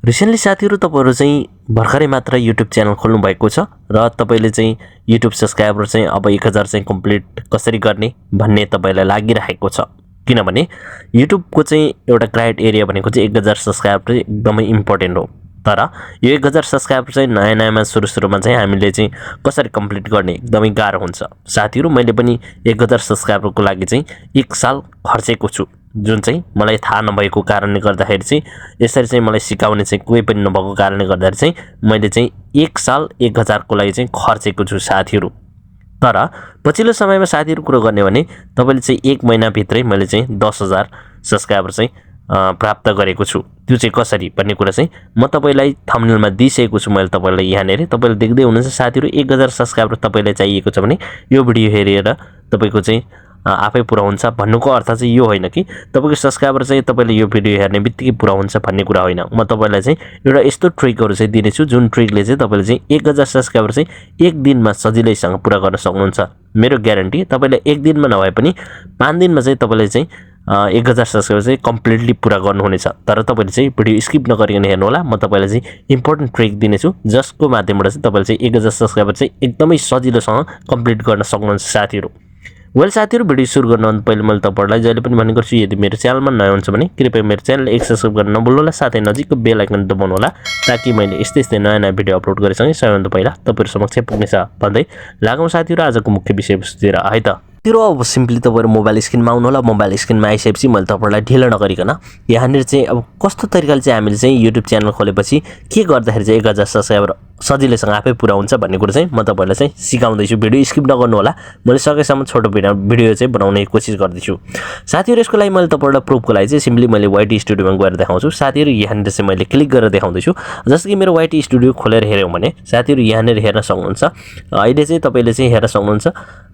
Recently साथीहरु तपाईहरु चाहिँ भर्खरै मात्र युट्युब च्यानल खोल्नु भएको छ र तपाईले चाहिँ युट्युब सब्स्क्राइबर चाहिँ अब 1000 चाहिँ कम्प्लिट कसरी गर्ने भन्ने तपाईलाई लागिरहेको छ किनभने युट्युबको चाहिँ एउटा क्राइटेरिया भनेको चाहिँ 1000 सब्स्क्राइबर चाहिँ एकदमै इम्पोर्टेन्ट हो तर यो 1000 सब्स्क्राइबर चाहिँ नयाँ सुरुमा चाहिँ हामीले चाहिँ कसरी कम्प्लिट गर्ने एकदमै गाह्रो हुन्छ साथीहरु मैले पनि 1000 सब्स्क्राइबरको लागि चाहिँ 1 साल खर्चेको छु जुन चाहिँ मलाई थाहा नभएको कारणले गर्दाखेरि चाहिँ यसरी चाहिँ मलाई सिकाउने चाहिँ कोही पनि नभएको कारणले गर्दाखेरि चाहिँ मैले चाहिँ 1 साल 1000 को लागि चाहिँ खर्चेको छु साथीहरु तर पछिल्लो समयमा साथीहरु कुरा गर्ने भने तपाईले चाहिँ 1 महिना भित्रै मैले चाहिँ 10000 सब्स्क्राइबर चाहिँ प्राप्त गरेको छु त्यो चाहिँ कसरी भन्ने कुरा चाहिँ म तपाईलाई थम्बनेलमा दिइसकेको छु मैले तपाईलाई यहाँ हेरे तपाईले देख्दै हुनुहुन्छ साथीहरु 1000 सब्स्क्राइबर तपाईलाई चाहिएको छ भने यो भिडियो हेरेर तपाईको चाहिँ आफै पुरा हुन्छ भन्नुको अर्थ चाहिँ यो होइन कि तपाईको सब्स्क्राइबर चाहिँ तपाईले यो भिडियो हेर्ने बित्तिकै पुरा हुन्छ भन्ने कुरा होइन म तपाईलाई चाहिँ एउटा यस्तो ट्रिकहरु चाहिँ दिने छु जुन ट्रिकले चाहिँ तपाईले चाहिँ 1000 सब्स्क्राइबर चाहिँ एक दिनमा सजिलैसँग पुरा गर्न सक्नुहुन्छ मेरो ग्यारेन्टी तपाईले एक दिनमा नभए पनि 5 दिनमा चाहिँ तपाईले चाहिँ 1000 सब्स्क्राइबर चाहिँ कम्प्लिटली पुरा गर्नुहुनेछ तर तपाईले चाहिँ भिडियो स्किप नगरिकन हेर्नु होला म तपाईलाई चाहिँ इम्पोर्टेन्ट ट्रिक दिने छु जसको माध्यमबाट चाहिँ तपाईले चाहिँ 1000 सब्स्क्राइबर चाहिँ एकदमै सजिलोसँग कम्प्लिट गर्न सक्नुहुन्छ साथीहरु वेल साथीहरु भिडियो सुरु गर्नु पहिले मैले तपाईहरुलाई जहिले पनि भन्ने गर्छु यदि मेरो च्यानलमा नयाँ हुनुहुन्छ भने कृपया मेरो च्यानललाई सब्स्क्राइब गर्न नभुल्नु होला साथै नजिकको बेल आइकन दबाउनु होला ताकि मैले यस्तै नयाँ भिडियो अपलोड गरेसँगै सबैभन्दा पहिला तपाईहरु समक्ष पुग्नेछ भन्दै लागौं साथीहरु आजको मुख्य विषयवस्तुतिर है त अब सिम्पली तपाईहरु मोबाइल स्क्रिनमा आउनु होला मोबाइल स्क्रिनमा आइसकेपछि मैले तपाईहरुलाई ढिलो नगरिकन यहाँनिर चाहिँ अब कस्तो तरिकाले चाहिँ हामीले चाहिँ युट्युब च्यानल खोलेपछि के गर्दाखेरि चाहिँ 1000 सब्स्क्राइबर सजिलैसँग आफै पुरा हुन्छ भन्ने कुरा चाहिँ म तपाईहरुलाई चाहिँ सिकाउँदै छु भिडियो स्किप नगर्नु होला मैले सकेसम्म छोटो भिडियो चाहिँ बनाउने कोसिस गर्दै छु साथीहरु यसको लागि मैले तपाईहरुलाई प्रुफको लागि चाहिँ सिम्पली मैले वाइटी स्टुडियोमा गएर देखाउँछु साथीहरु यहाँनिर चाहिँ मैले क्लिक गरेर देखाउँदै छु जस्तो कि मेरो वाइटी स्टुडियो खोलेर हेर्यौ भने साथीहरु यहाँनिर हेर्न सक्नुहुन्छ अहिले चाहिँ तपाईले चाहिँ हेर्न सक्नुहुन्छ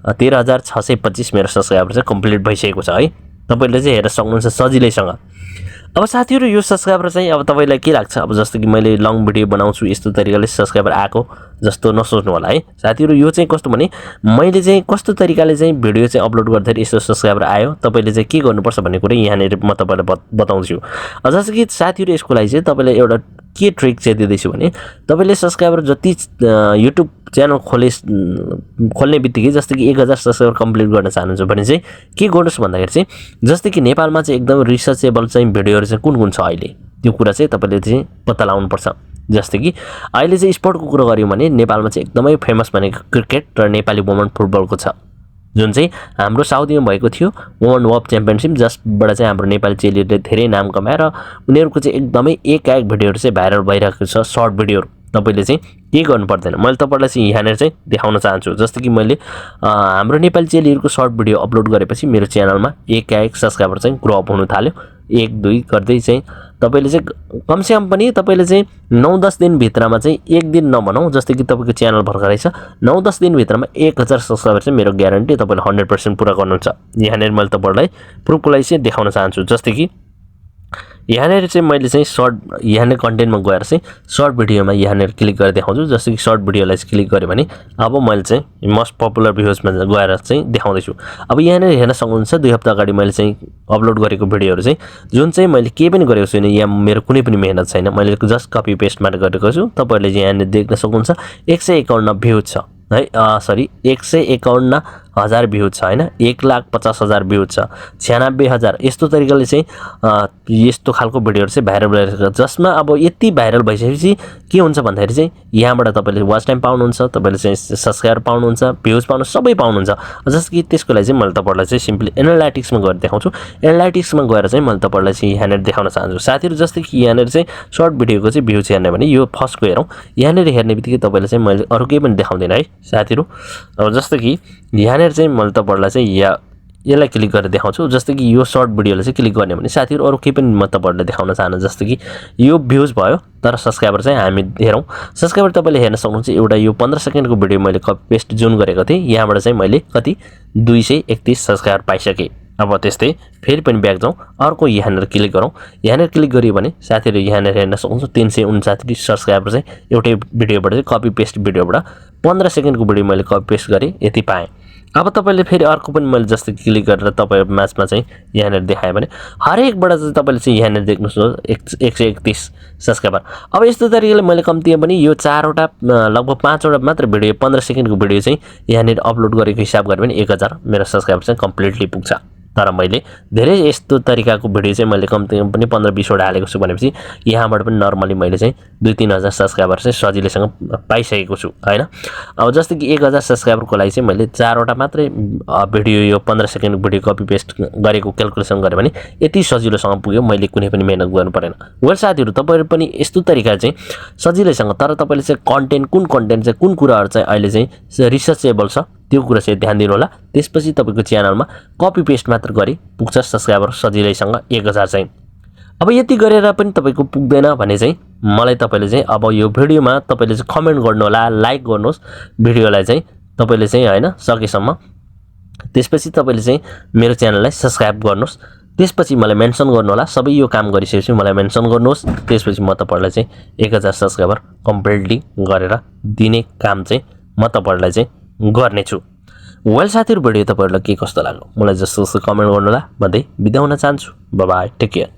13625 मेरो सब्स्क्राइबर चाहिँ कम्प्लिट भइसकेको छ है तपाईले चाहिँ हेर्न सक्नुहुन्छ सजिलैसँग अब साथीहरु यो सब्स्क्राइबर चाहिँ अब तपाईलाई के लाग्छ अब जस्तो कि मैले लङ भिडियो बनाउँछु यस्तो तरिकाले सब्स्क्राइबर आको जस्तो नसोच्नु होला है साथीहरु यो चाहिँ कस्तो भने मैले चाहिँ कस्तो तरिकाले चाहिँ भिडियो चाहिँ अपलोड गर्दाखेरि यस्तो सब्स्क्राइबर आयो तपाईले चाहिँ के गर्नुपर्छ भन्ने कुरा यहाँनिर म तपाईलाई बताउँछु जस्तो कि साथीहरु यसको लागि चाहिँ तपाईले एउटा के ट्रिक चाहिँ दिदैछु भने तपाईले सब्स्क्राइबर जति युट्युब च्यानल खोल्ने बित्तिकै जस्तो कि 1000 सब्स्क्राइबर कम्प्लिट गर्न चाहनुहुन्छ भने चाहिँ के गर्नुस् भन्दाखेरि चाहिँ जस्तो कि नेपालमा चाहिँ एकदम रिसर्चेबल चाहिँ भिडियोहरु चाहिँ कुन छ अहिले त्यो कुरा चाहिँ तपाईले चाहिँ पत्ता लगाउनु पर्छ जस्तो कि अहिले चाहिँ स्पोर्टको कुरा गर्यौं भने नेपालमा चाहिँ एकदमै फेमस भनेको क्रिकेट र नेपाली वुमन फुटबलको छ जुन चाहिँ हाम्रो साउदीमा भएको थियो वुमन वर्ल्ड च्याम्पियनशिप जसबाट चाहिँ हाम्रो नेपाली चेलीहरुले धेरै नाम कमाएर उनीहरुको चाहिँ एकदमै एकाएक भिडियोहरु चाहिँ भाइरल भइरहेको छ सर्ट भिडियोहरु तपाईले चाहिँ के गर्नु पर्दैन मैले तपाईलाई चाहिँ यहाँनिर चाहिँ देखाउन चाहन्छु जस्तो कि मैले हाम्रो नेपाली चेलीहरुको सर्ट भिडियो अपलोड गरेपछि मेरो च्यानलमा एकाएक सब्स्क्राइबर चाहिँ ग्रो अप हुन थाल्यो 1 2 गर्दै चाहिँ तपाईले चाहिँ कमसेकम पनि तपाईले चाहिँ 9-10 दिन भित्रमा चाहिँ एक दिन नभनौ जस्तो कि तपाईको च्यानल भर्खरै छ 9-10 दिन भित्रमा 1000 सब्स्क्राइबर चाहिँ मेरो ग्यारेन्टी तपाईले 100% पुरा गर्नुहुन्छ यहाँनिर मैले तपाईलाई प्रुफको लागि चाहिँ देखाउन चाहन्छु जस्तो कि यहाँनिर चाहिँ मैले चाहिँ सर्ट यहाँनिर कन्टेन्टमा गएर चाहिँ सर्ट भिडियोमा यहाँनिर क्लिक गरेर देखाउँछु जस्तो कि सर्ट भिडियोलाई क्लिक गरे भने अब मैले चाहिँ मोस्ट पपुलर भिडियोजमा गएर चाहिँ देखाउँदै छु अब यहाँनिर हेर्न सक्नुहुन्छ 2 हप्ता अगाडि मैले चाहिँ अपलोड गरेको भिडियोहरु चाहिँ जुन चाहिँ मैले केही पनि गरेको छैन यहाँ मेरो कुनै पनि मेहनत छैन मैले जस्ट कपी पेस्ट मात्र गरेको छु तपाईहरुले चाहिँ यहाँनिर देख्न सक्नुहुन्छ 151 भ्यू छ है सरी 151,000 भ्यू छ हैन 1,50,000 भ्यू छ 96,000 यस्तो तरिकाले चाहिँ यस्तो खालको भिडियोहरु चाहिँ भाइरल भइरहेको छ जसमा अब यति भाइरल भइसकेपछि के हुन्छ भन्दाखेरि चाहिँ यहाँबाट तपाईले वाच टाइम पाउनुहुन्छ तपाईले चाहिँ सब्स्क्राइबर पाउनुहुन्छ भ्यूज पाउनु सबै पाउनुहुन्छ जस्तो कि त्यसको लागि चाहिँ मैले तपाईलाई चाहिँ सिम्पली एनालाइटिक्समा गएर देखाउँछु एनालाइटिक्समा गएर चाहिँ मैले तपाईलाई चाहिँ यहाँनिर देखाउन चाहन्छु साथीहरु जस्तो कि यहाँनिर चाहिँ सर्ट भिडियोको चाहिँ भ्यूज हेर्ने भने यो फर्स्टको हेरौं यहाँनिर हेर्नेबित्तिकै तपाईले चाहिँ मैले अरु केही पनि देखाउँदैन है साथीहरु अब जस्तो कि यहाँनिर चाहिँ मैले तपाईहरुलाई चाहिँ यसलाई क्लिक गरेर देखाउँछु जस्तो कि यो सर्ट भिडियोलाई चाहिँ क्लिक गर्ने भने साथीहरु अरु केही पनि म तपाईहरुलाई देखाउन चाहन्छु जस्तो कि यो भ्यूज भयो तर सब्स्क्राइबर चाहिँ हामी हेरौं सब्स्क्राइबर तपाईले हेर्न सक्नुहुन्छ एउटा यो 15 सेकेन्डको भिडियो मैले कपी पेस्ट जुन गरेको थिएँ यहाँबाट चाहिँ मैले कति 231 सब्स्क्राइबर पाइसके अब त्यस्तै फेरि पनि ब्याक जाउँ अर्को यहाँनिर क्लिक गरौँ यहाँनिर क्लिक गरियो भने साथीहरु यहाँनिर हेर्न सक्नुहुन्छ 359 सब्स्क्राइबर चाहिँ एउटै भिडियोबाट चाहिँ कपी पेस्ट भिडियोबाट 15 सेकेन्डको भिडियो मैले कपी पेस्ट गरे यति पाएँ अब तपाईले फेरि अर्को पनि मैले जस्तै क्लिक गरेर तपाईँ म्याचमा चाहिँ यहाँनिर देखाएँ भने हरेकबाट चाहिँ तपाईँले चाहिँ यहाँनिर देख्नुहोस् 131 सब्सक्राइबर। अब यस्तो तरिकाले मैले कम्तीमा पनि यो 4वटा लगभग 5वटा मात्र भिडियो 15 सेकेन्डको भिडियो चाहिँ यहाँनिर अपलोड गरेको हिसाब गरे भने 1000 मेरो सब्सक्राइबर चाहिँ कम्प्लिटली पुग्छ। तर मैले धेरै यस्तो तरिकाको भिडियो चाहिँ मैले कम्तीमा पनि 15-20वटा हालेको छु भनेपछि यहाँबाट पनि नर्मली मैले चाहिँ 2-3 हजार सब्सक्राइबर चाहिँ सजिलैसँग पाइसकेको छु हैन। अब जस्तै कि 1000 सब्सक्राइबरको लागि चाहिँ मैले 4वटा मात्रै भिडियो यो 15 सेकेन्डको भिडियो कपी पेस्ट गरेको क्याल्कुलेसन गरे भने यति सजिलोसँग पुग्यो, मैले कुनै पनि मेहनत गर्नु परेन। वेल साथीहरु, तपाईहरु पनि यस्तो तरिका चाहिँ सजिलैसँग, तर तपाईले चाहिँ कुन कन्टेन्ट चाहिँ कुन कुराहरु चाहिँ अहिले चाहिँ रिसर्चेबल छ त्यो कुरा चाहिँ ध्यान दिनु होला। त्यसपछि तपाईको च्यानलमा कपी पेस्ट मात्र गरी पुग्छ सब्सक्राइबर सजिलैसँग 1000 चाहिँ। अब यति गरेर पनि तपाईको पुग्दैन भने चाहिँ मलाई तपाईले चाहिँ अब यो भिडियोमा तपाईले चाहिँ कमेन्ट गर्नु होला, लाइक गर्नुहोस् भिडियोलाई चाहिँ तपाईले चाहिँ हैन सकेसम्म। त्यसपछि तपाईले चाहिँ मेरो च्यानललाई सब्स्क्राइब गर्नुहोस्। त्यसपछि मलाई मेन्सन गर्नु होला। सबै यो काम गरिसकेपछि मलाई मेन्सन गर्नुहोस्। त्यसपछि म तपाईलाई चाहिँ 1000 सब्स्क्राइबर कम्प्लिटली गरेर दिने काम चाहिँ म तपाईलाई चाहिँ गर्नेछु। वेल साथीहरु, भिडियो तपाईहरुलाई के कस्तो लाग्यो मलाई जस्तो कमेन्ट गर्नु होला भन्दै बिदा हुन चाहन्छु। Bye bye, take care.